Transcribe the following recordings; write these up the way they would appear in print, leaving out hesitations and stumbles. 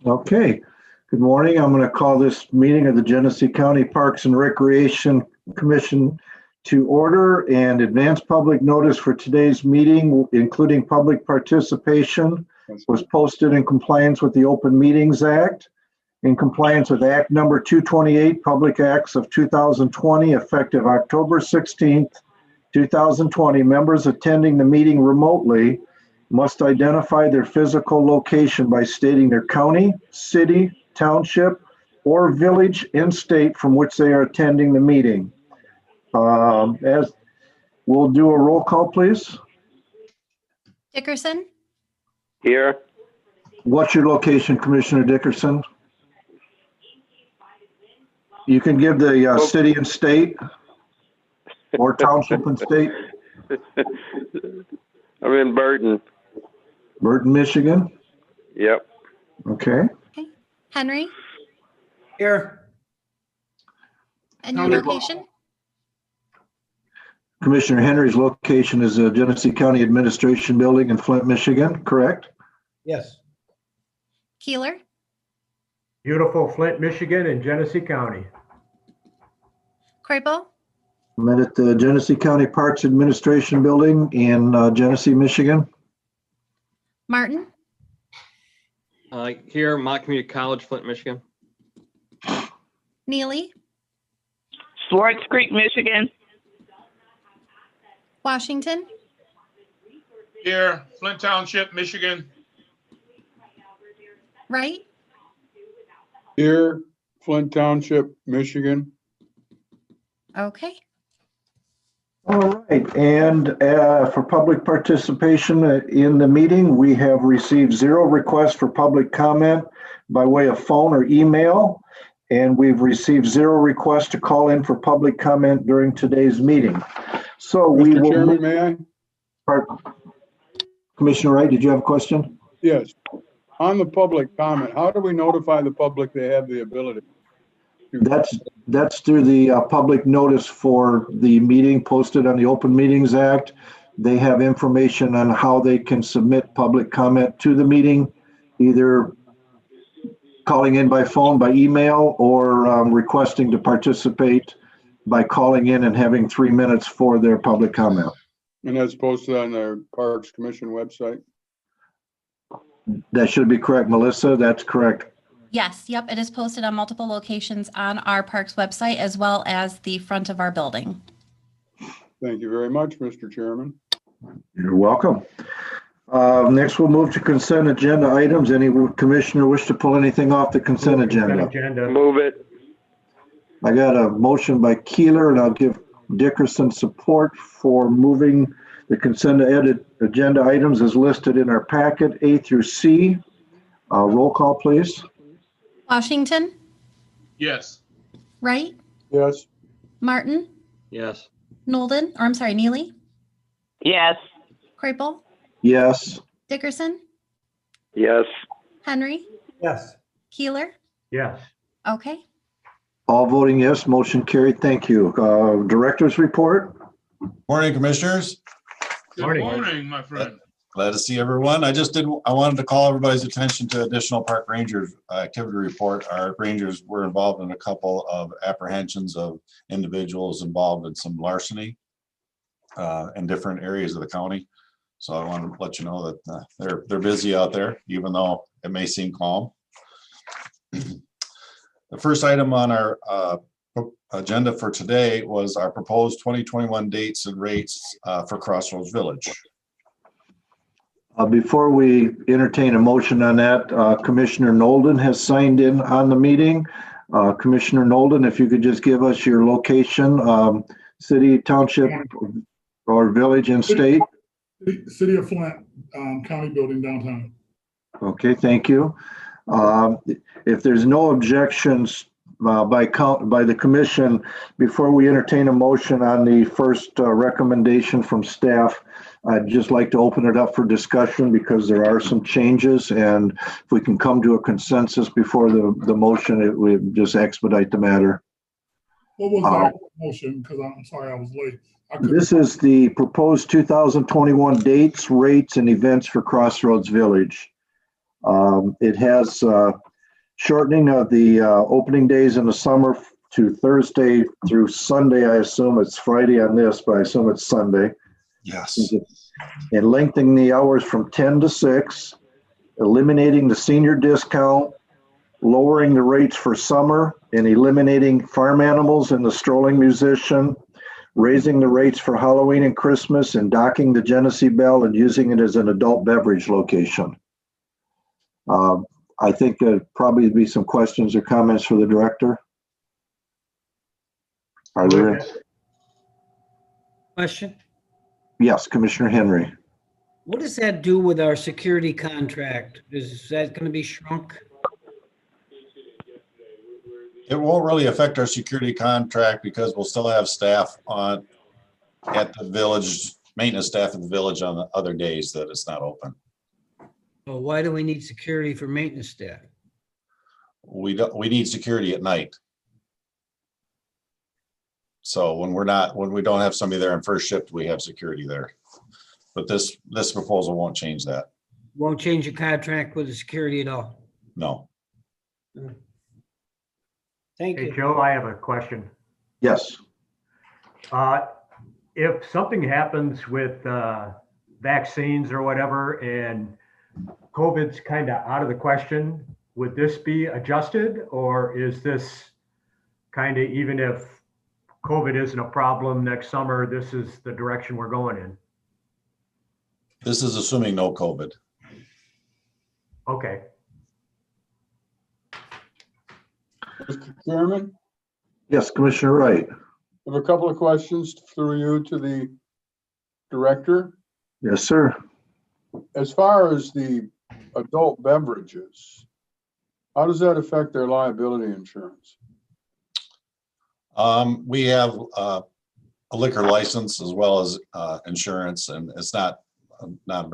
Okay, good morning. I'm going to call this meeting of the Genesee County Parks and Recreation Commission to order, and advance public notice for today's meeting, including public participation, was posted in compliance with the Open Meetings Act, in compliance with Act Number 228, Public Acts of 2020, effective October 16th, 2020. Members attending the meeting remotely must identify their physical location by stating their county, city, township, or village and state from which they are attending the meeting. As we'll do a roll call, please. Dickerson? Here. What's your location, Commissioner Dickerson? You can give the city and state, or township and state. I'm in Burton. Burton, Michigan. Yep. Okay. Okay. Henry? Here. And your location? Commissioner Henry's location is the Genesee County Administration Building in Flint, Michigan, correct? Yes. Keeler? Beautiful Flint, Michigan and Genesee County. Krapo? I'm at the Genesee County Parks Administration Building in Genesee, Michigan. Martin? Here, Mott Community College, Flint, Michigan. Neely? Swartz Creek, Michigan. Washington? Here, Flint Township, Michigan. Wright? Here, Flint Township, Michigan. Okay. All right, and for public participation in the meeting, we have received 0 requests for public comment by way of phone or email, and we've received 0 requests to call in for public comment during today's meeting. So we Mr. will. Chairman, may I? Commissioner Wright, did you have a question? Yes. On the public comment, how do we notify the public they have the ability? That's through the public notice for the meeting posted on the Open Meetings Act. They have information on how they can submit public comment to the meeting, either calling in by phone, by email, or requesting to participate by calling in and having 3 minutes for their public comment. And that's posted on the Parks Commission website? That should be correct, Melissa. That's correct. Yes, yep, it is posted on multiple locations on our parks website as well as the front of our building. Thank you very much, Mr. Chairman. You're welcome. Next, we'll move to consent agenda items. Any commissioner wish to pull anything off the consent agenda? Move it. I got a motion by Keeler, and I'll give Dickerson support for moving the consent agenda items as listed in our packet, A through C. Roll call, please. Washington? Yes. Wright? Yes. Martin? Yes. Nolden? Or I'm sorry, Neely? Yes. Krapo? Yes. Dickerson? Yes. Henry? Yes. Keeler? Yes. Okay. All voting yes, motion carried. Thank you. Director's report. Morning, Commissioners. Good morning, my friend. Glad to see everyone. I wanted to call everybody's attention to additional park rangers activity report. Our rangers were involved in a couple of apprehensions of individuals involved in some larceny in different areas of the county. So I want to let you know that they're busy out there, even though it may seem calm. The first item on our agenda for today was our proposed 2021 dates and rates for Crossroads Village. Before we entertain a motion on that, Commissioner Nolden has signed in on the meeting. Commissioner Nolden, if you could just give us your location, city, township, or village and state. City of Flint, county building downtown. Okay, thank you. If there's no objections by the commission, before we entertain a motion on the first recommendation from staff, I'd just like to open it up for discussion because there are some changes, and if we can come to a consensus before the motion, it would just expedite the matter. What was that motion? Because I'm sorry I was late. This is the proposed 2021 dates, rates, and events for Crossroads Village. It has shortening of the opening days in the summer to Thursday through Sunday. I assume it's Friday on this, but I assume it's Sunday. Yes. And lengthening the hours from 10 to 6, eliminating the senior discount, lowering the rates for summer, and eliminating farm animals and the strolling musician, raising the rates for Halloween and Christmas, and docking the Genesee Bell and using it as an adult beverage location. I think there'd probably be some questions or comments for the director. Are there? Question? Yes, Commissioner Henry. What does that do with our security contract? Is that going to be shrunk? It won't really affect our security contract because we'll still have staff at the village, maintenance staff at the village on the other days that it's not open. Well, why do we need security for maintenance staff? We need security at night. So when we don't have somebody there on first shift, we have security there. But this proposal won't change that. Won't change your contract with the security at all? No. Thank Hey, you. Joe, I have a question. Yes. If something happens with vaccines or whatever and COVID's kind of out of the question, would this be adjusted, or is this kind of, even if COVID isn't a problem next summer, this is the direction we're going in? This is assuming no COVID. Okay. Mr. Chairman, Yes, Commissioner Wright. I have a couple of questions through you to the director. Yes, sir. As far as the adult beverages, how does that affect their liability insurance? We have a liquor license as well as insurance, and it's not a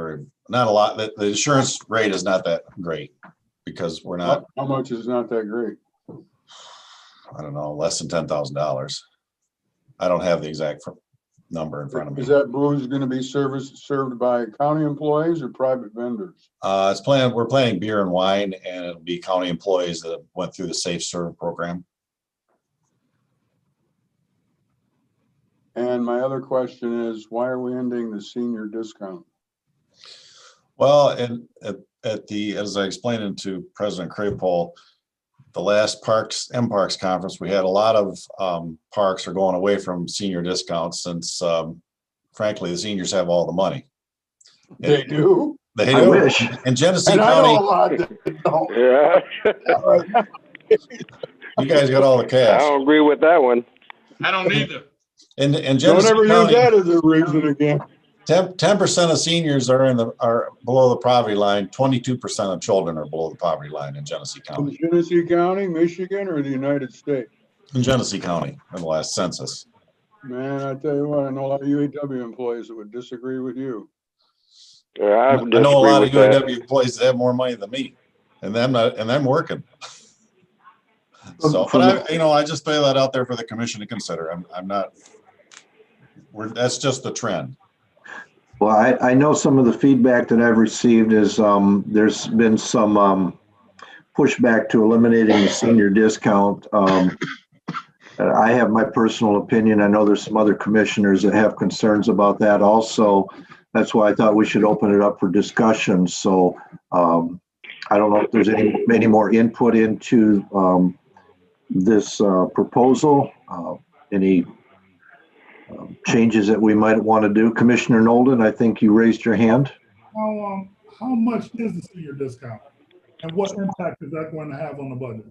lot. The insurance rate is not that great because we're not. How much is not that great? I don't know, less than $10,000. I don't have the exact number in front of me. Is that booze going to be served by county employees or private vendors? We're planning beer and wine, and it'll be county employees that went through the Safe Serve program. And my other question is, why are we ending the senior discount? Well, and as I explained to President Craypole, the last M-Parks conference, we had a lot of parks are going away from senior discounts since, frankly, the seniors have all the money. They do? They I do. wish. In Genesee And I know a County, lot that don't. Yeah. you guys got all the I cash. don't agree with that one. I don't either. In Don't Genesee ever use County, that as a reason again. 10% of seniors are below the poverty line. 22% of children are below the poverty line in Genesee In County. Genesee County, Michigan, or the United States? In Genesee County, in the last census. Man, I tell you what, I know a lot of UAW employees that would disagree with you. Yeah, I I disagree know a lot of with that. UAW employees that have more money than me, and I'm working. So, but I just throw that out there for the commission to consider. That's just the trend. Well, I know some of the feedback that I've received is there's been some pushback to eliminating the senior discount. I have my personal opinion. I know there's some other commissioners that have concerns about that also. That's why I thought we should open it up for discussion. So I don't know if there's any more input into this proposal, any changes that we might want to do. Commissioner Nolden, I think you raised your hand. How much is the senior discount? And what impact is that going to have on the budget?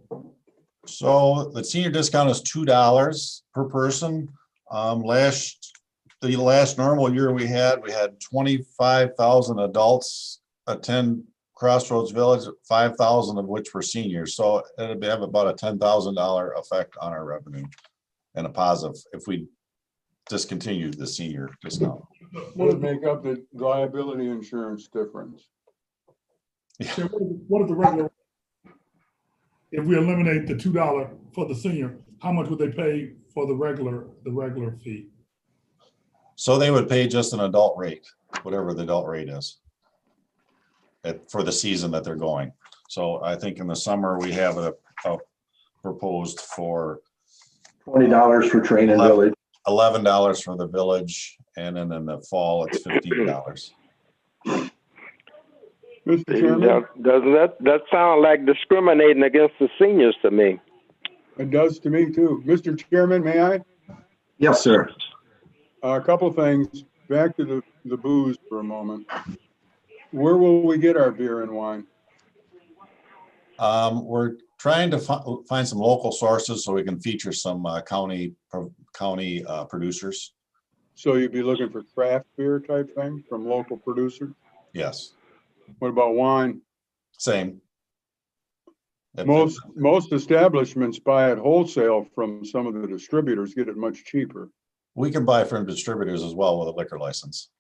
So the senior discount is $2 per person. The last normal year we had 25,000 adults attend Crossroads Village, 5,000 of which were seniors. So it'd have about a $10,000 effect on our revenue, and a positive if we discontinue the senior discount. What would make up the liability insurance difference? So what is the regular? If we eliminate the $2 for the senior, how much would they pay for the regular fee? So they would pay just an adult rate, whatever the adult rate is, for the season that they're going. So I think in the summer, we have a proposed for $20 for train and village. $11 for the village, and then in the fall, it's $15. Mr. Chairman, Doesn't that sound like discriminating against the seniors to me? it does to me too. Mr. Chairman, may I? Yes, sir. A couple things. Back to the booze for a moment. Where will we get our beer and wine? We're trying to find some local sources so we can feature some county producers. So you'd be looking for craft beer type thing from local producers? Yes, What about wine? same. Most establishments buy it wholesale from some of the distributors, get it much cheaper. We can buy from distributors as well with a liquor license.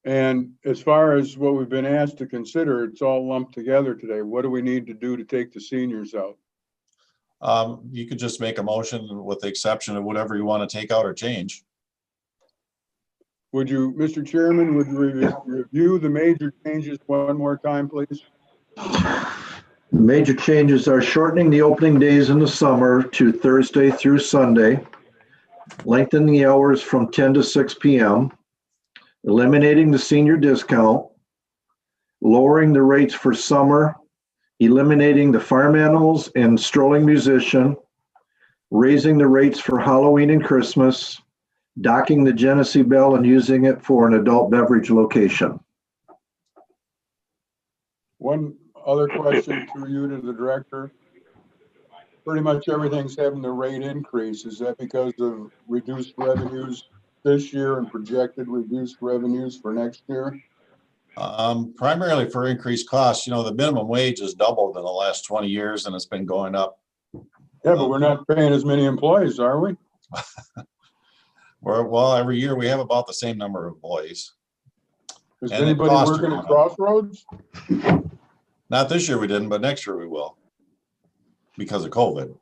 And as far as what we've been asked to consider, it's all lumped together today. What do we need to do to take the seniors out? You could just make a motion with the exception of whatever you want to take out or change. Would you, Mr. Chairman, would you review the major changes one more time, please? Major changes are shortening the opening days in the summer to Thursday through Sunday, lengthening the hours from 10 to 6 p.m., eliminating the senior discount, lowering the rates for summer, eliminating the farm animals and strolling musician, raising the rates for Halloween and Christmas, docking the Genesee Bell and using it for an adult beverage location. One other question through you to the director. Pretty much everything's having the rate increase. Is that because of reduced revenues this year and projected reduced revenues for next year? Primarily for increased costs. You know, the minimum wage has doubled in the last 20 years and it's been going up. Yeah, but we're not paying as many employees, are we? Well, every year we have about the same number of employees. Is And the anybody costs are working going at up. Crossroads? Not this year we didn't, but next year we will because of COVID.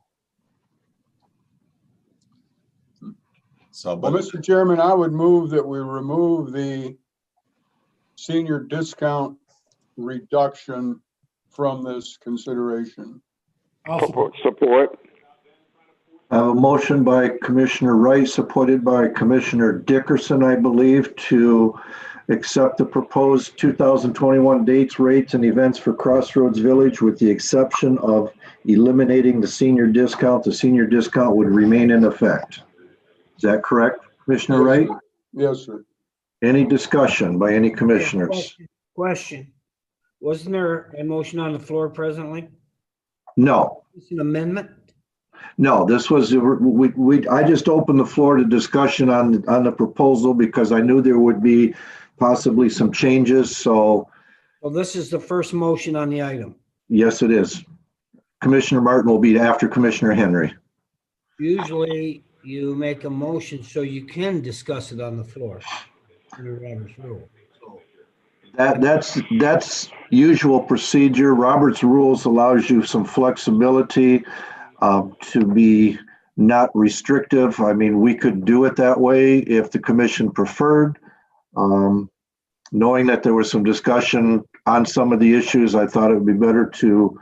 So, Well, but Mr. Chairman, I would move that we remove the senior discount reduction from this consideration. Support. I have a motion by Commissioner Wright, supported by Commissioner Dickerson, I believe, to accept the proposed 2021 dates, rates, and events for Crossroads Village with the exception of eliminating the senior discount. The senior discount would remain in effect. Is that correct, Commissioner Wright? Yes, sir. Any discussion by any commissioners? Question. Wasn't there a motion on the floor presently? No. It's an amendment? No, this was, I just opened the floor to discussion on the proposal because I knew there would be possibly some changes, so. Well, this is the first motion on the item. Yes, it is. Commissioner Martin will be after Commissioner Henry. Usually you make a motion so you can discuss it on the floor. Under Robert's rule. That's usual procedure. Robert's rules allows you some flexibility to be not restrictive. I mean, we could do it that way if the commission preferred. Knowing that there was some discussion on some of the issues, I thought it would be better to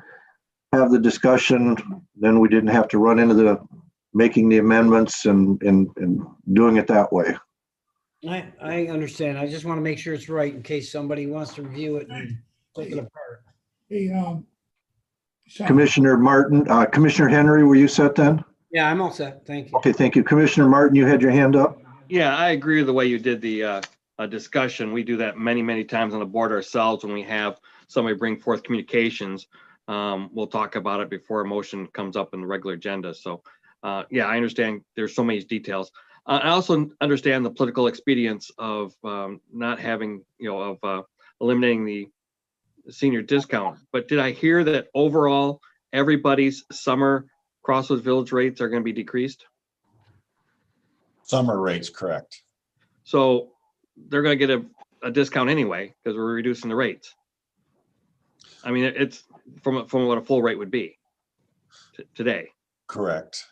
have the discussion. Then we didn't have to run into the making the amendments and doing it that way. I understand. I just want to make sure it's right in case somebody wants to review it and take it apart. Hey, Sean, Commissioner Martin, Commissioner Henry, were you set then? Yeah, I'm all set. Thank you. Okay, thank you. Commissioner Martin, you had your hand up? Yeah, I agree with the way you did the discussion. We do that many, many times on the board ourselves when we have somebody bring forth communications. We'll talk about it before a motion comes up in the regular agenda. So yeah, I understand there's so many details. I also understand the political expedience of not having, of eliminating the senior discount. But did I hear that overall everybody's summer Crossroads Village rates are going to be decreased? summer rates, correct. So they're going to get a discount anyway because we're reducing the rates. I mean, it's from what a full rate would be today. Correct.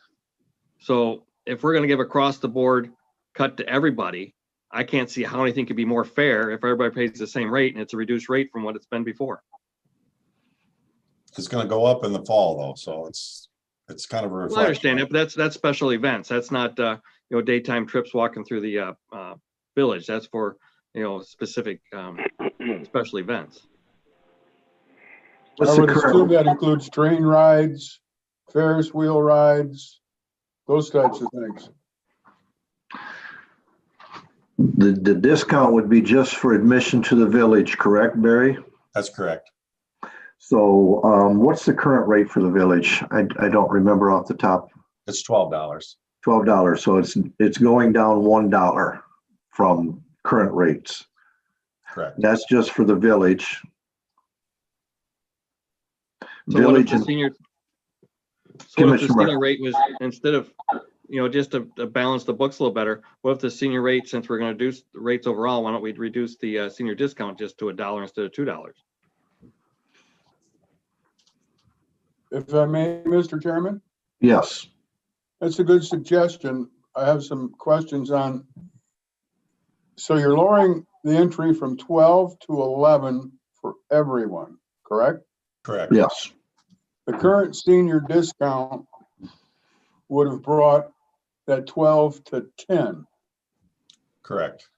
So if we're going to give across the board cut to everybody, I can't see how anything could be more fair if everybody pays the same rate and it's a reduced rate from what it's been before. It's gonna go up in the fall though, so it's kind of a Well, I reflection. understand it, but that's special events. That's not, daytime trips walking through the village. That's for, specific special events. What's I the would assume current, that includes train rides, Ferris wheel rides, those types of things. the discount would be just for admission to the village, correct, Barry? That's correct. So what's the current rate for the village? I don't remember off the top. It's $12. $12. So it's going down $1 from current rates. Correct. That's just for the village. So what if Village the and senior, so what if the Commissioner senior Martin. rate was, instead of, just to balance the books a little better, what if the senior rate, since we're gonna do the rates overall, why don't we reduce the senior discount just to $1 instead of $2? If I may, Mr. Chairman, Yes. that's a good suggestion. I have some questions on. So you're lowering the entry from 12 to 11 for everyone, correct? Correct. Yes. The current senior discount would have brought that 12 to 10. Correct.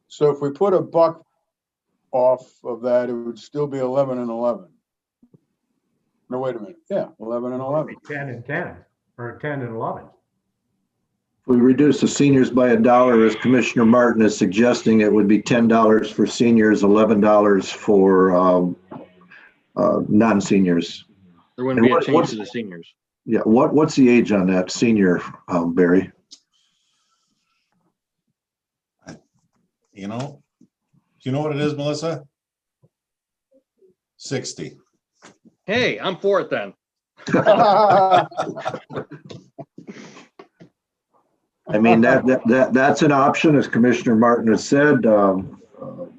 So if we put $1 off of that, it would still be 11 and 11. No, wait a minute. Yeah, 11 and 11. 10 and 10, or 10 and 11. We reduce the seniors by $1, as Commissioner Martin is suggesting. It would be $10 for seniors, $11 for non-seniors. There wouldn't be a change to the seniors. Yeah, what's the age on that senior, Barry? Do you know what it is, Melissa? 60. Hey, I'm for it then. I mean, that's an option, as Commissioner Martin has said. I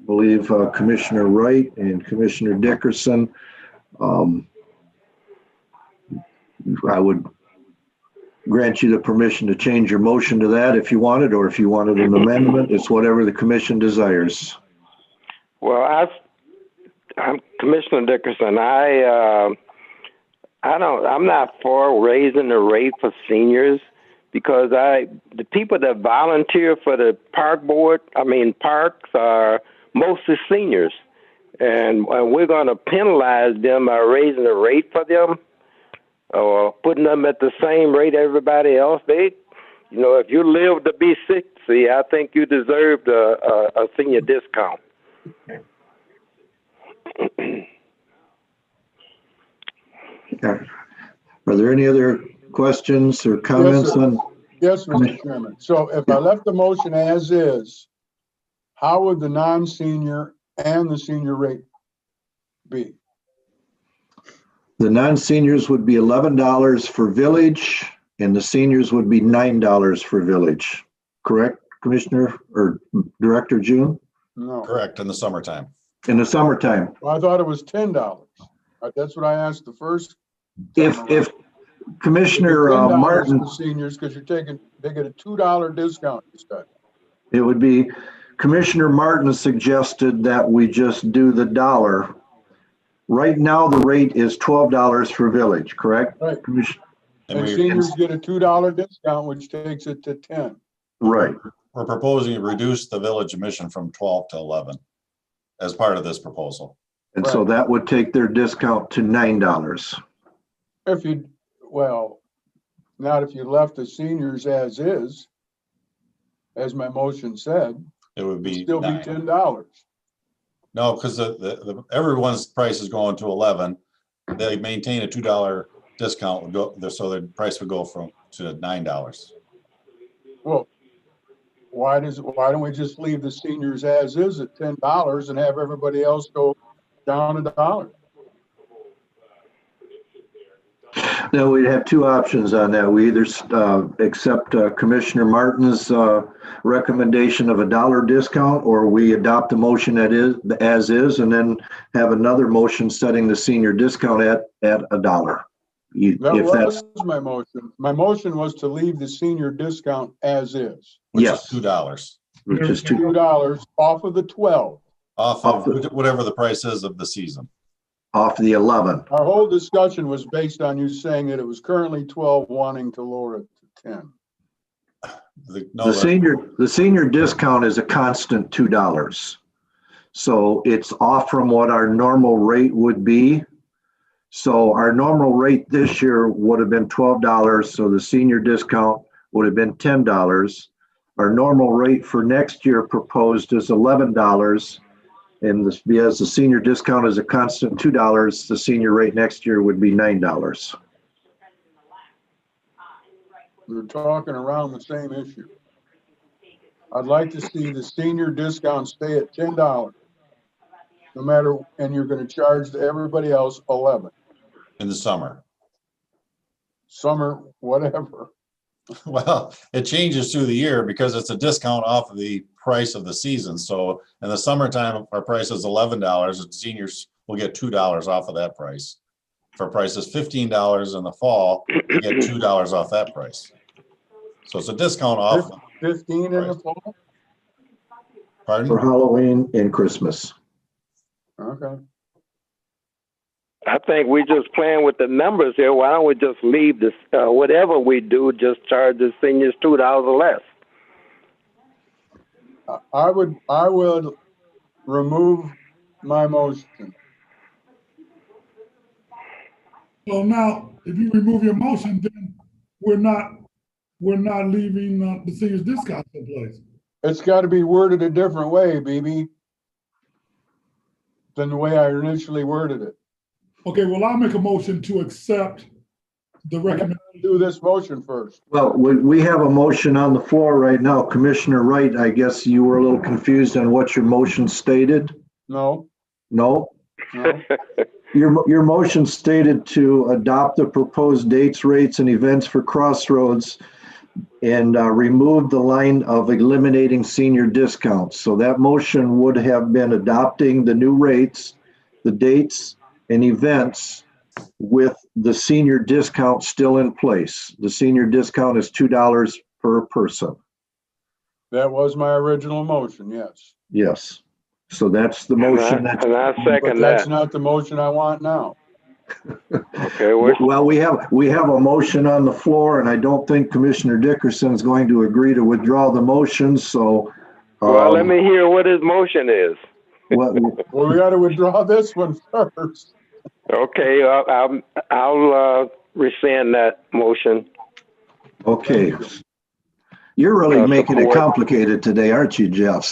believe Commissioner Wright and Commissioner Dickerson. I would grant you the permission to change your motion to that if you wanted, or if you wanted an amendment. It's whatever the commission desires. Well, I'm Commissioner Dickerson. I'm not for raising the rate for seniors, because the people that volunteer for the parks are mostly seniors, and we're going to penalize them by raising the rate for them or putting them at the same rate everybody else. If you live to be 60, I think you deserve a senior discount. Are there any other questions or comments on? Yes, Mr. Chairman. So if I left the motion as is, how would the non-senior and the senior rate be? The non-seniors would be $11 for village, and the seniors would be $9 for village. Correct, Commissioner or Director June? No. Correct, in the summertime. In the summertime. Well, I thought it was $10. That's what I asked the first. If Commissioner $10 Martin, for seniors, because they get a $2 discount instead. it would be, Commissioner Martin suggested that we just do the dollar. Right now, the rate is $12 for village, correct? Right. And And seniors get a $2 discount, which takes it to 10. Right. we're proposing to reduce the village admission from 12 to 11 as part of this proposal. And so that would take their discount to $9. Not if you left the seniors as is, as my motion said, It would be still be $9. $10. No, because the everyone's price is going to 11. They maintain a $2 discount would go, so the price would go to $9. Well, why don't we just leave the seniors as is at $10 and have everybody else go down $1? Now, we'd have two options on that. We either accept Commissioner Martin's recommendation of $1 discount, or we adopt the motion as is, and then have another motion setting the senior discount at $1. That was my motion. My motion was to leave the senior discount as is. Which Yes. is $2. Which is $2 off of the 12. Off of whatever the price is of the season. off the 11. Our whole discussion was based on you saying that it was currently 12, wanting to lower it to 10. The senior discount is a constant $2. So it's off from what our normal rate would be. So our normal rate this year would have been $12. So the senior discount would have been $10. Our normal rate for next year proposed is $11. And this, because the senior discount is a constant $2, the senior rate next year would be $9. We're talking around the same issue. I'd like to see the senior discount stay at $10, no matter, and you're going to charge everybody else 11. In the summer. Summer, whatever. Well, it changes through the year because it's a discount off of the price of the season. So in the summertime, our price is $11, and seniors will get $2 off of that price. If our price is $15 in the fall, you get $2 off that price. So it's a discount off. 15 in the fall? Pardon? For Halloween and Christmas. Okay. I think we're just playing with the numbers here. Why don't we just leave this, whatever we do, just charge the seniors $2 or less? I would remove my motion. So now, if you remove your motion, then we're not leaving the seniors discount in place. It's got to be worded a different way, BB, than the way I initially worded it. Okay, well, I'll make a motion to accept the recommendation. Do this motion first. Well, we have a motion on the floor right now. Commissioner Wright, I guess you were a little confused on what your motion stated? No. No? No. Your motion stated to adopt the proposed dates, rates, and events for Crossroads and remove the line of eliminating senior discounts. So that motion would have been adopting the new rates, the dates, and events with the senior discount still in place. The senior discount is $2 per person. That was my original motion, yes. Yes. So that's the motion. And I second But that's that. not the motion I want now. Okay, Well, we have a motion on the floor, and I don't think Commissioner Dickerson is going to agree to withdraw the motion, so. Well, let me hear what his motion is. Well, we got to withdraw this one first. Okay, I'll rescind that motion. Okay. You're really making it complicated today, aren't you, Jeff?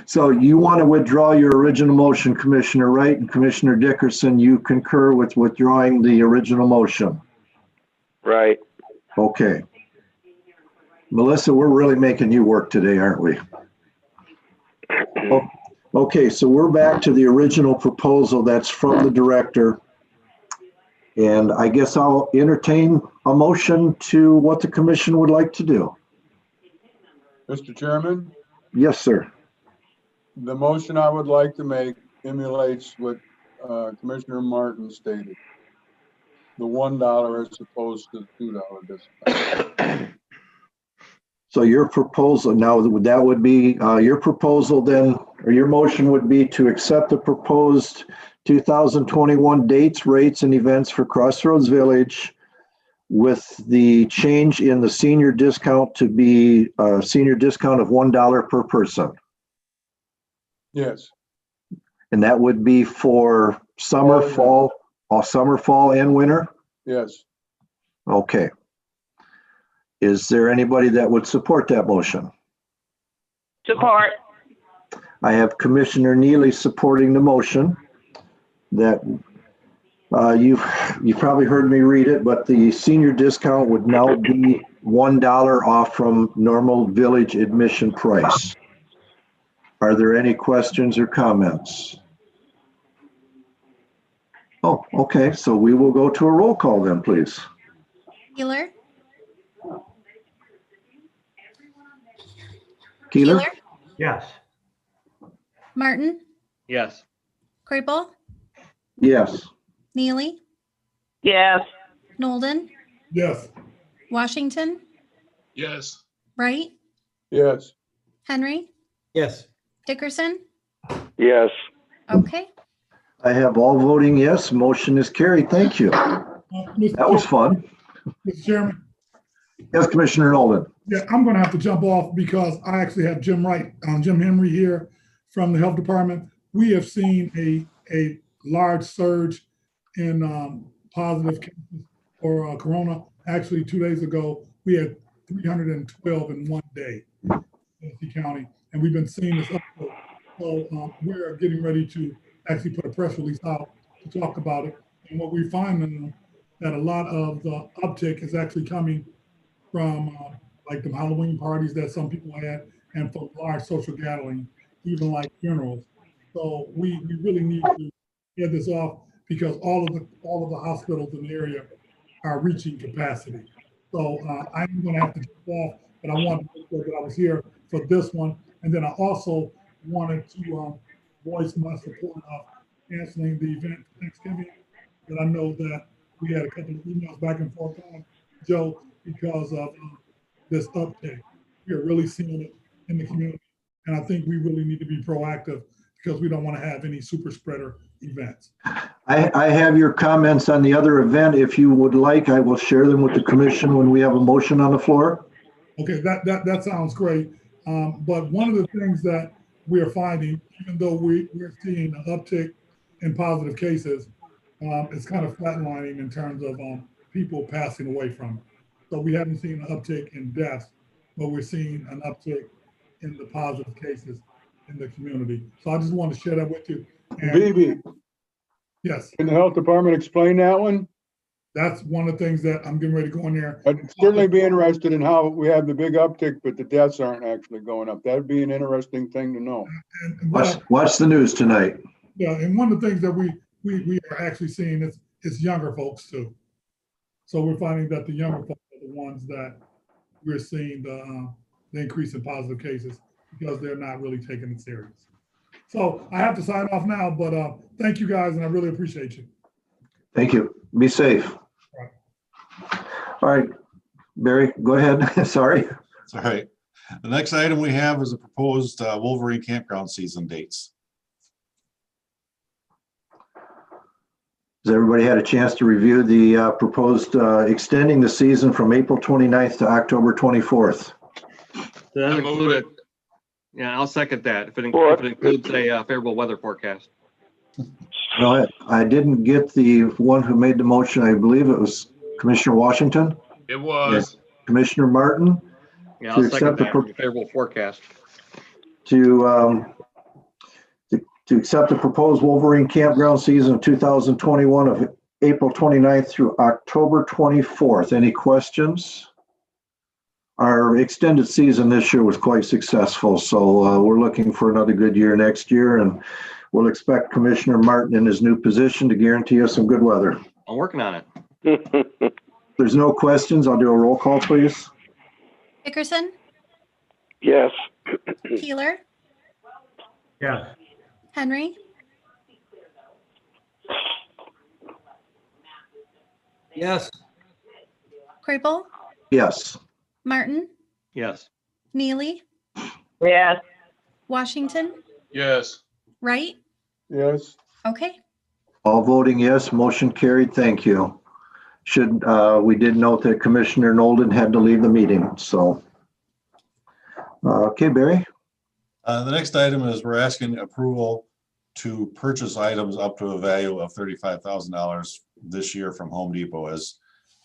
So you want to withdraw your original motion, Commissioner Wright, and Commissioner Dickerson, you concur with withdrawing the original motion? Right. Okay. Melissa, we're really making you work today, aren't we? Okay, so we're back to the original proposal that's from the director. And I guess I'll entertain a motion to what the commission would like to do. Mr. Chairman? Yes, sir. The motion I would like to make emulates what Commissioner Martin stated. The $1 as opposed to the $2 discount. So your proposal, now that would be your proposal then, or your motion would be to accept the proposed 2021 dates, rates, and events for Crossroads Village with the change in the senior discount to be a senior discount of $1 per person. Yes. And that would be for summer, fall, and winter? Yes. Okay. Is there anybody that would support that motion? Support. I have Commissioner Neely supporting the motion. That you've probably heard me read it, but the senior discount would now be $1 off from normal village admission price. Are there any questions or comments? Oh, okay, so we will go to a roll call then, please. Keeler? Keeler? Yes. Martin? Yes. Krapel? Yes. Neely? Yes. Nolden? Yes. Washington? Yes. Wright? Yes. Henry? Yes. Dickerson? Yes. Okay. I have all voting yes. Motion is carried. Thank you. That was fun. Mr. Chairman, Yes, Commissioner Nolan. yeah, I'm gonna have to jump off because I actually have Jim Henry here from the Health Department. We have seen a large surge in positive cases for corona. Actually, 2 days ago, we had 312 in one day in Tennessee County, and we've been seeing this uptick. So we're getting ready to actually put a press release out to talk about it. And what we find that a lot of the uptick is actually coming from like the Halloween parties that some people had, and from large social gatherings, even like funerals. So we really need to get this off because all of the hospitals in the area are reaching capacity. So I'm going to have to jump off, but I wanted to make sure that I was here for this one. And then I also wanted to voice my support of canceling the event for Thanksgiving. That I know that we had a couple of emails back and forth on, Joe, because of this uptick. We are really seeing it in the community. And I think we really need to be proactive because we don't want to have any super spreader events. I have your comments on the other event. If you would like, I will share them with the commission when we have a motion on the floor. Okay, that sounds great. But one of the things that we are finding, even though we're seeing an uptick in positive cases, it's kind of flatlining in terms of people passing away from it. So we haven't seen an uptick in deaths, but we're seeing an uptick in the positive cases in the community. So I just wanted to share that with you. And Bibi, yes, can the health department explain that one? that's one of the things that I'm getting ready to go in there. I'd certainly be interested in how we have the big uptick, but the deaths aren't actually going up. That'd be an interesting thing to know. And Watch the news tonight. yeah, and one of the things that we are actually seeing is younger folks too. So we're finding that the younger folks are the ones that we're seeing the increase in positive cases because they're not really taking it serious. So I have to sign off now, but thank you guys, and I really appreciate you. Thank you. Be safe. All right, Barry, go ahead. Sorry. All right. The next item we have is a proposed Wolverine campground season dates. Has everybody had a chance to review the proposed extending the season from April 29th to October 24th? That included, yeah, I'll second that. If it includes a favorable weather forecast. No, I didn't get the one who made the motion. I believe it was Commissioner Washington. It was. Commissioner Martin. Yeah, I'll second that for the favorable forecast. To accept the proposed Wolverine campground season of 2021 of April 29th through October 24th. Any questions? Our extended season this year was quite successful, so we're looking for another good year next year, and we'll expect Commissioner Martin in his new position to guarantee us some good weather. I'm working on it. If there's no questions, I'll do a roll call, please. Dickerson, Yes. Keeler, Yes. Henry, Yes. Krapel, Yes. Martin, Yes. Neely, Yes. Washington, Yes. Wright. Yes, Okay. All voting yes, motion carried. Thank you. We did note that Commissioner Nolden had to leave the meeting, so. Okay, Barry? The next item is we're asking approval to purchase items up to a value of $35,000 this year from Home Depot. As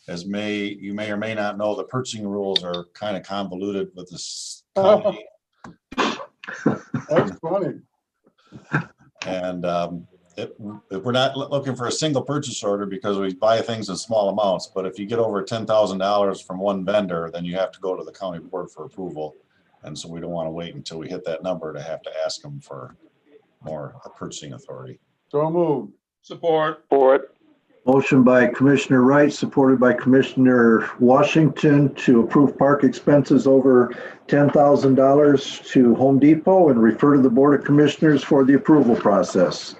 you may or may not know, the purchasing rules are kind of convoluted with this company. that's funny. And if we're not looking for a single purchase order because we buy things in small amounts, but if you get over $10,000 from one vendor, then you have to go to the county board for approval. And so we don't want to wait until we hit that number to have to ask them for more purchasing authority. So moved. Support. Support. Motion by Commissioner Wright, supported by Commissioner Washington to approve park expenses over $10,000 to Home Depot and refer to the Board of Commissioners for the approval process.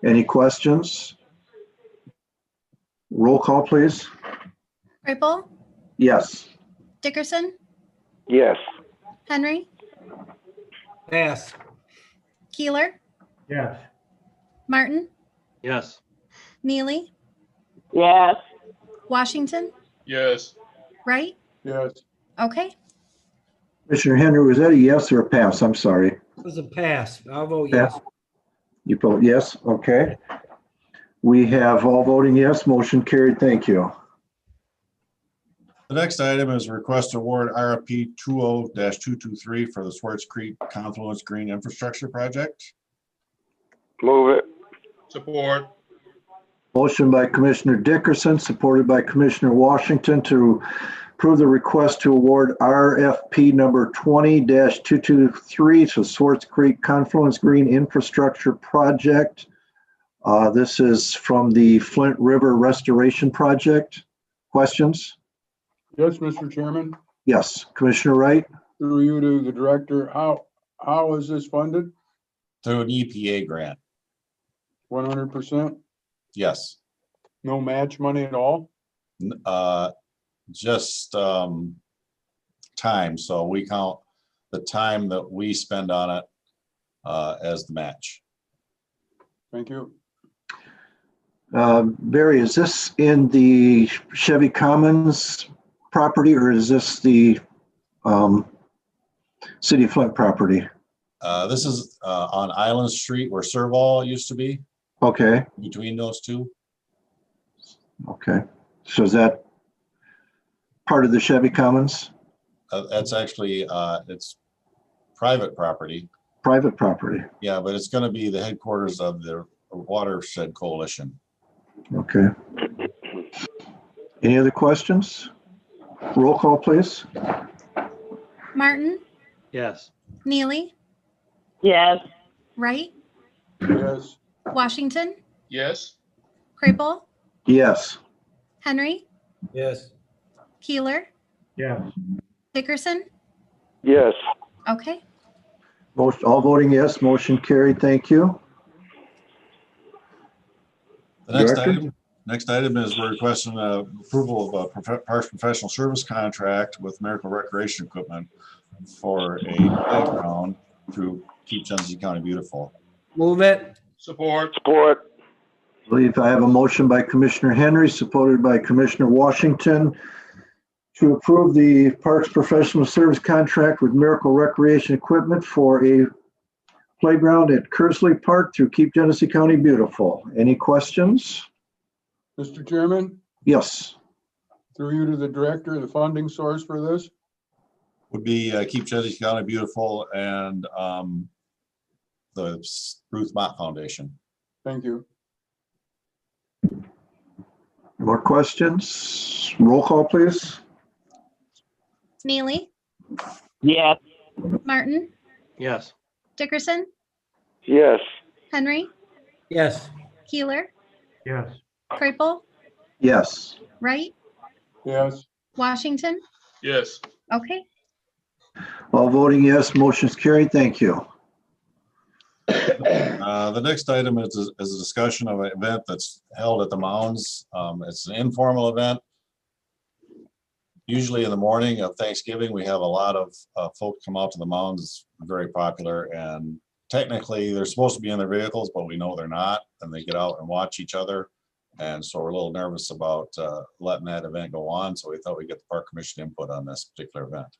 Any questions? Roll call, please. Krapel, Yes. Dickerson, Yes. Henry, Yes. Keeler, Yes. Martin, Yes. Neely, Yes. Washington, Yes. Wright? Yes. Okay, Commissioner Henry, was that a yes or a pass? I'm sorry. It was a pass. I'll vote yes. You vote yes? Okay. We have all voting yes, motion carried. Thank you. The next item is request award RFP 20-223 for the Swartz Creek Confluence Green Infrastructure Project. Move it. Support. Motion by Commissioner Dickerson, supported by Commissioner Washington to approve the request to award RFP number 20-223 to Swartz Creek Confluence Green Infrastructure Project. This is from the Flint River Restoration Project. Questions? Yes, Mr. Chairman, Yes, Commissioner Wright? through you to the director, how is this funded? Through an EPA grant. 100%? Yes. No match money at all? Just time. So we count the time that we spend on it as the match. Thank you. Barry, is this in the Chevy Commons property or is this the City of Flint property? This is on Island Street where Serval used to be, Okay, between those two. okay. So is that part of the Chevy Commons? That's actually, it's private property. Private property, Yeah, but it's going to be the headquarters of the Watershed Coalition. okay. Any other questions? Roll call, please. Martin, Yes. Neely, Yes. Wright, Yes. Washington, Yes. Crable, Yes. Henry, Yes. Yes. Keeler, Dickerson? Yes. Okay, Most, all voting yes, motion carried. Thank you. The next Director? item is we're requesting approval of a Parks Professional Service contract with Miracle Recreation Equipment for a playground to keep Genesee County beautiful. Move it. Support. Support. I believe I have a motion by Commissioner Henry, supported by Commissioner Washington to approve the Parks Professional Service contract with Miracle Recreation Equipment for a playground at Kersley Park to keep Genesee County beautiful. Any questions? Mr. Chairman, Yes. through you to the director, the funding source for this? Would be Keep Genesee County Beautiful and the Ruth Mott Foundation. Thank you. More questions? Roll call, please. Neely, Yes. Martin, Yes. Dickerson, Yes. Henry, Yes. Keeler, Yes. Crable, Yes. Wright, Yes. Washington? Yes. Okay, All voting yes, motion is carried. Thank you. The next item is a discussion of an event that's held at the Mounds. It's an informal event. Usually in the morning of Thanksgiving, we have a lot of folk come out to the Mounds. It's very popular, and technically they're supposed to be in their vehicles, but we know they're not, and they get out and watch each other. And so we're a little nervous about letting that event go on. So we thought we'd get the Park Commission input on this particular event.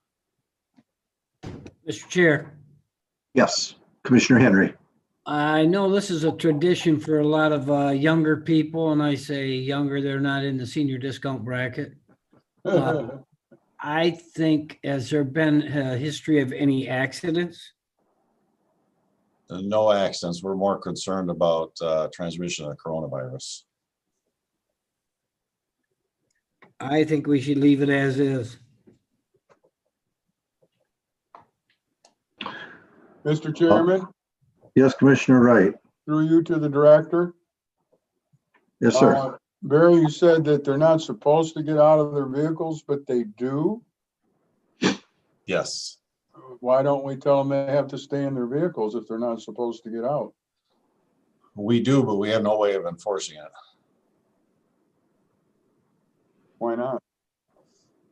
Mr. Chair, Yes. Commissioner Henry. I know this is a tradition for a lot of younger people, and I say younger, they're not in the senior discount bracket. I think, has there been a history of any accidents? No accidents. We're more concerned about transmission of the coronavirus. I think we should leave it as is. Mr. Chairman, Yes, Commissioner Wright. through you to the director. Yes, sir. Barry, you said that they're not supposed to get out of their vehicles, but they do. Yes. Why don't we tell them they have to stay in their vehicles if they're not supposed to get out? We do, but we have no way of enforcing it. Why not?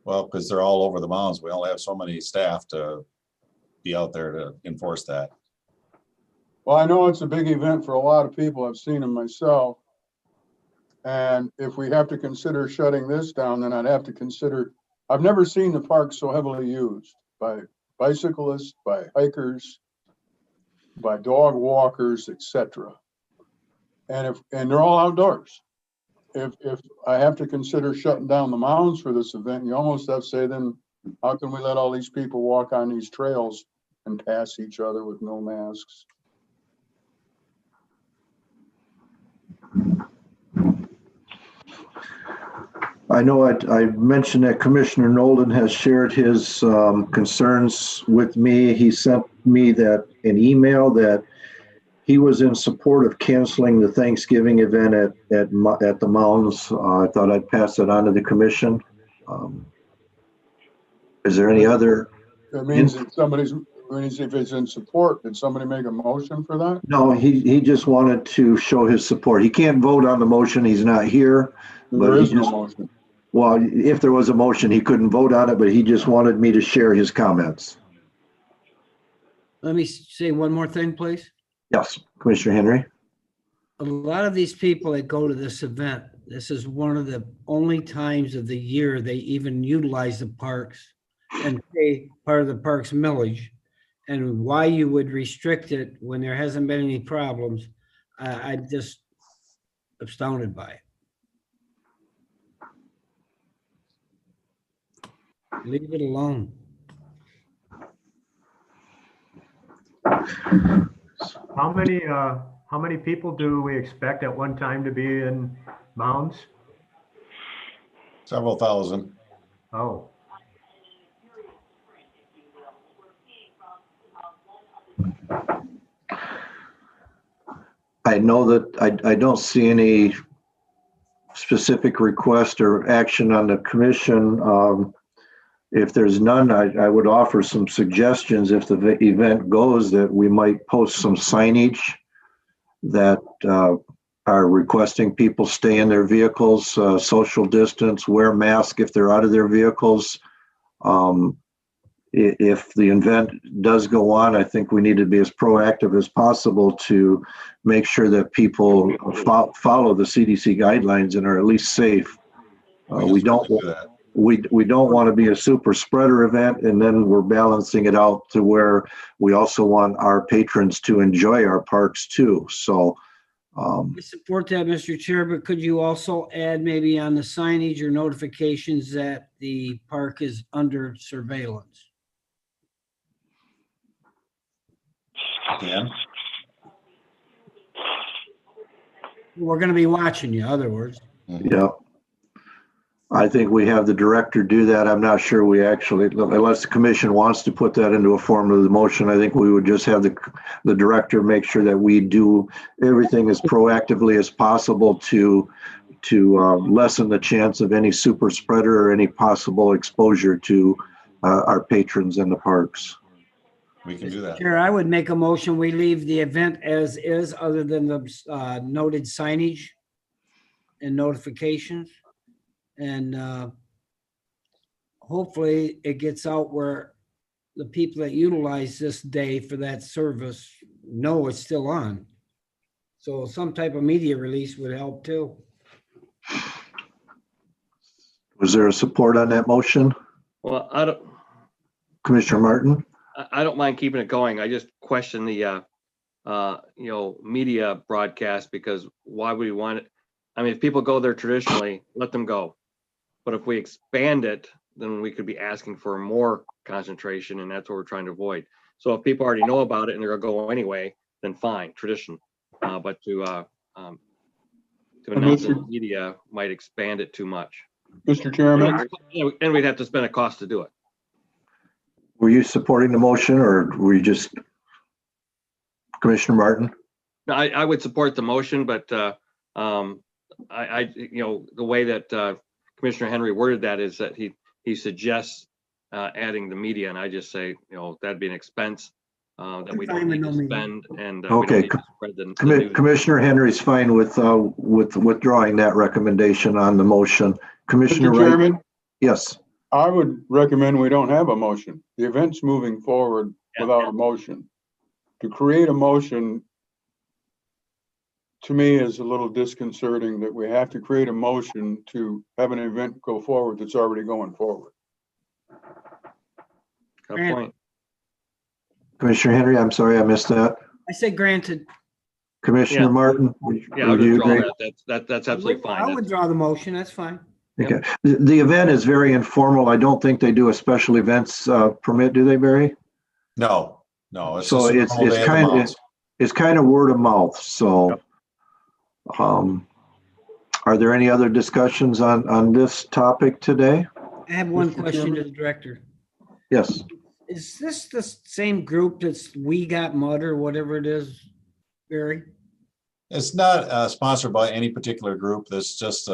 Well, because they're all over the mounds. We only have so many staff to be out there to enforce that. Well, I know it's a big event for a lot of people. I've seen them myself. And if we have to consider shutting this down, then I'd have to consider, I've never seen the park so heavily used by bicyclists, by hikers, by dog walkers, etc. And they're all outdoors. If I have to consider shutting down the mounds for this event, you almost have to say, then how can we let all these people walk on these trails and pass each other with no masks? I know I mentioned that Commissioner Nolden has shared his concerns with me. He sent me an email that he was in support of canceling the Thanksgiving event at the mounds. I thought I'd pass it on to the commission. Is there any other? That means that if it's in support, did somebody make a motion for that? No, he just wanted to show his support. He can't vote on the motion. He's not here. There is no motion. Well, if there was a motion, he couldn't vote on it, but he just wanted me to share his comments. Let me say one more thing, please. Yes, Commissioner Henry. A lot of these people that go to this event, this is one of the only times of the year they even utilize the parks and pay part of the park's millage. And why you would restrict it when there hasn't been any problems, I'm just astounded by it. Leave it alone. How many people do we expect at one time to be in mounds? Several thousand. Oh, I know that I don't see any specific request or action on the commission. If there's none, I would offer some suggestions if the event goes that we might post some signage that are requesting people stay in their vehicles, social distance, wear masks if they're out of their vehicles. If the event does go on, I think we need to be as proactive as possible to make sure that people follow the CDC guidelines and are at least safe. We don't want to be a super spreader event, and then we're balancing it out to where we also want our patrons to enjoy our parks too. So I support that, Mr. Chair, but could you also add maybe on the signage or notifications that the park is under surveillance? Dan? We're going to be watching you, in other words. yeah, I think we have the director do that. I'm not sure we actually, unless the commission wants to put that into a form of the motion, I think we would just have the director make sure that we do everything as proactively as possible to lessen the chance of any super spreader or any possible exposure to our patrons in the parks. We can do that. Chair, I would make a motion, we leave the event as is, other than the noted signage and notifications. And hopefully it gets out where the people that utilize this day for that service know it's still on. So some type of media release would help too. Was there a support on that motion? Well, Commissioner Martin? I don't mind keeping it going. I just question the, media broadcast, because why would we want it? I mean, if people go there traditionally, let them go. But if we expand it, then we could be asking for more concentration, and that's what we're trying to avoid. So if people already know about it and they're gonna go anyway, then fine, tradition. But to announce in the media might expand it too much. Mr. Chairman? And we'd have to spend a cost to do it. Were you supporting the motion, or were you just Commissioner Martin? No, I would support the motion, but the way that Commissioner Henry worded that is that he suggests adding the media, and I just say, that'd be an expense that we don't need to spend, and okay. Commissioner Henry's fine with withdrawing that recommendation on the motion. Commissioner Mr. Chairman? Wright? Yes. I would recommend we don't have a motion. The event's moving forward without a motion. To create a motion to me is a little disconcerting that we have to create a motion to have an event go forward that's already going forward. Good point. Commissioner Henry, I'm sorry, I missed that. I say granted. Commissioner Yeah. Martin? Yeah, I'll would you withdraw agree? that. That's absolutely fine. I'll withdraw the motion, that's fine. Okay. The event is very informal. I don't think they do a special events permit, do they, Barry? No, no, it's So just a it's normal day of the kind of, month. it's kind of word of mouth. So, are there any other discussions on this topic today? I have one Mr. question Chairman? to the director. Yes. Is this the same group that's We Got Mud or whatever it is, Barry? It's not sponsored by any particular group. That's just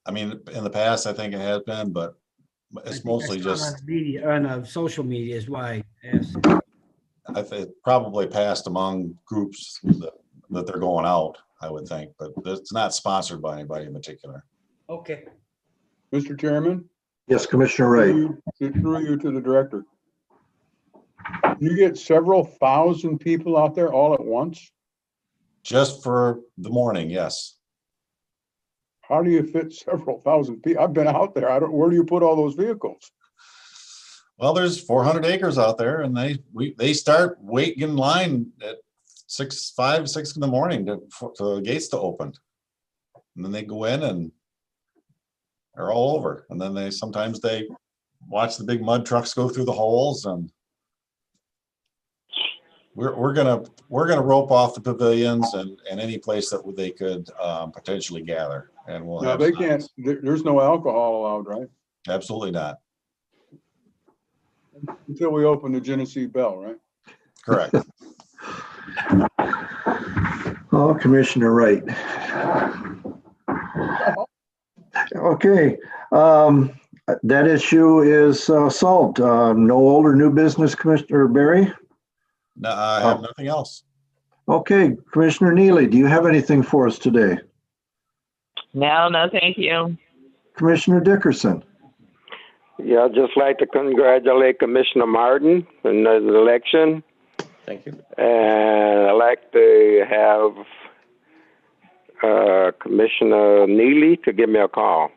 I mean, in the past, I think it has been, but I it's think I mostly saw it just, on the media, on social media is why I asked. I think probably passed among groups that they're going out, I would think, but it's not sponsored by anybody in particular. Okay. Mr. Chairman? Yes, Commissioner Wright. Through you to the director. You get several thousand people out there all at once? Just for the morning, yes. How do you fit several thousand people? I've been out there. Where do you put all those vehicles? Well, there's 400 acres out there, and they start waiting in line at 5, 6 in the morning for the gates to open, and then they go in and they're all over. And then sometimes they watch the big mud trucks go through the holes, and we're gonna rope off the pavilions and any place that they could potentially gather, and we'll No, have they signs. can't, there's no alcohol allowed, right? Absolutely not. Until we open the Genesee Bell, right? Correct. Oh, Commissioner Wright. Okay, that issue is solved. No old or new business, Commissioner Barry? No, I have nothing else. Okay, Commissioner Neely, do you have anything for us today? No, thank you. Commissioner Dickerson? Yeah, I'd just like to congratulate Commissioner Martin on his election. Thank you. And I'd like to have Commissioner Neely to give me a call.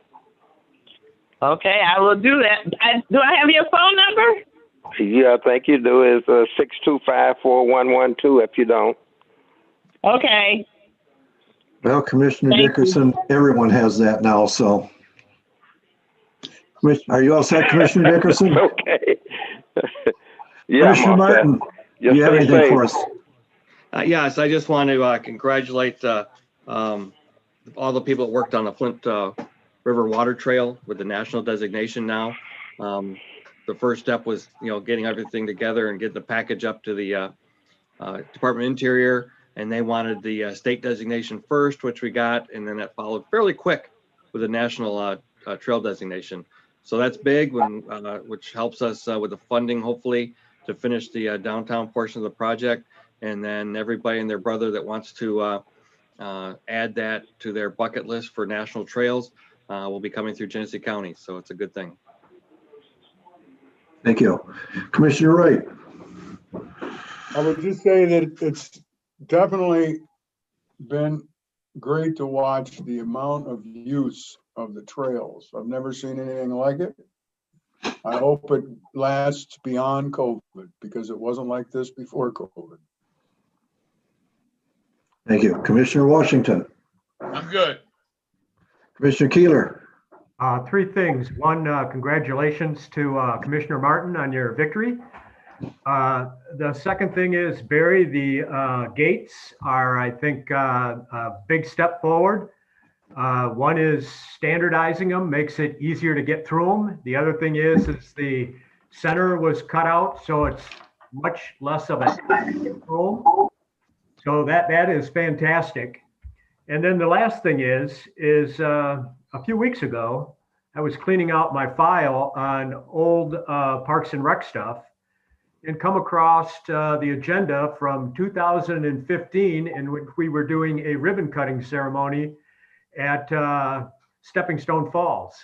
Okay, I will do that. Do I have your phone number? Yeah, I think you do. It's 625-4112 if you don't. Okay. Well, Commissioner Thank you. Dickerson, everyone has that now, so. Are you all set, Commissioner Dickerson? Okay. Yeah, Commissioner I'm all set. Martin, do Just you have stay anything safe. for us? Yes, I just want to congratulate all the people that worked on the Flint River Water Trail with the national designation now. The first step was, getting everything together and getting the package up to the Department of Interior, and they wanted the state designation first, which we got, and then that followed fairly quick with the national trail designation. So that's big, which helps us with the funding, hopefully, to finish the downtown portion of the project. And then everybody and their brother that wants to add that to their bucket list for national trails will be coming through Genesee County. So it's a good thing. Thank you. Commissioner Wright? I would just say that it's definitely been great to watch the amount of use of the trails. I've never seen anything like it. I hope it lasts beyond COVID because it wasn't like this before COVID. Thank you. Commissioner Washington? I'm good. Commissioner Keeler? Three things. One, congratulations to Commissioner Martin on your victory. The second thing is, Barry, the gates are, I think, a big step forward. One is standardizing them, makes it easier to get through them. The other thing is the center was cut out, so it's much less of a room. So that is fantastic. And then the last thing is a few weeks ago, I was cleaning out my file on old Parks and Rec stuff and come across the agenda from 2015 in which we were doing a ribbon cutting ceremony at Stepping Stone Falls.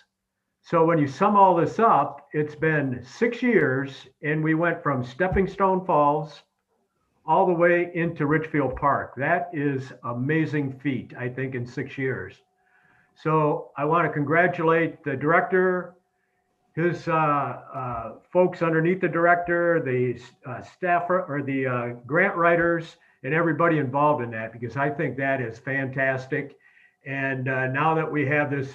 So when you sum all this up, it's been 6 years and we went from Stepping Stone Falls all the way into Richfield Park. That is amazing feat, I think, in 6 years. So I want to congratulate the director, his folks underneath the director, the staffer or the grant writers, and everybody involved in that, because I think that is fantastic. And now that we have this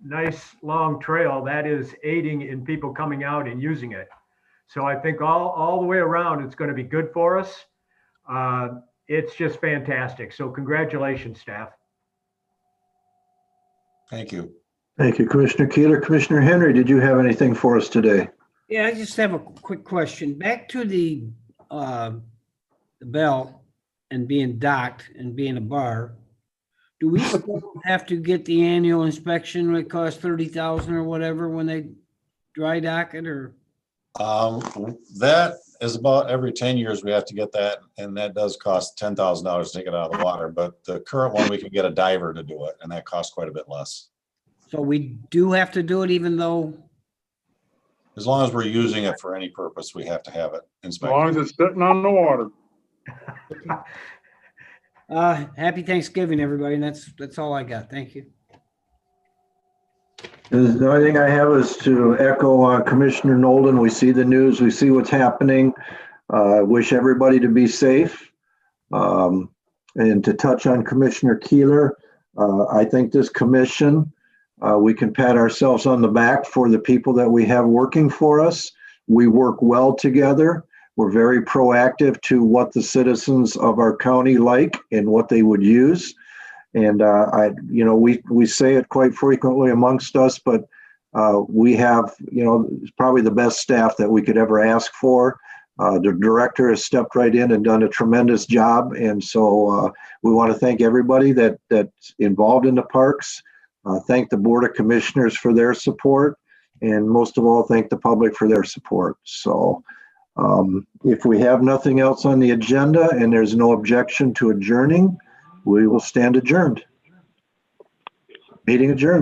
nice long trail, that is aiding in people coming out and using it. So I think all the way around, it's going to be good for us. It's just fantastic. So congratulations, staff. Thank you. Thank you, Commissioner Keeler. Commissioner Henry, did you have anything for us today? Yeah, I just have a quick question. Back to the Bell and being docked and being a bar. Do we still have to get the annual inspection that costs $30,000 or whatever when they dry dock it, or? That is about every 10 years we have to get that, and that does cost $10,000 to take it out of the water. But the current one, we can get a diver to do it, and that costs quite a bit less. So we do have to do it even though? As long as we're using it for any purpose, we have to have it As long as inspected. it's sitting on the water. Happy Thanksgiving, everybody. And that's all I got. Thank you. The only thing I have is to echo Commissioner Nolden. We see the news, we see what's happening. Wish everybody to be safe. And to touch on Commissioner Keeler, I think this commission, we can pat ourselves on the back for the people that we have working for us. We work well together. We're very proactive to what the citizens of our county like and what they would use. And we say it quite frequently amongst us, but we have, probably the best staff that we could ever ask for. The director has stepped right in and done a tremendous job. And so we want to thank everybody that's involved in the parks. Thank the Board of Commissioners for their support. And most of all, thank the public for their support. So if we have nothing else on the agenda and there's no objection to adjourning, we will stand adjourned. Meeting adjourned.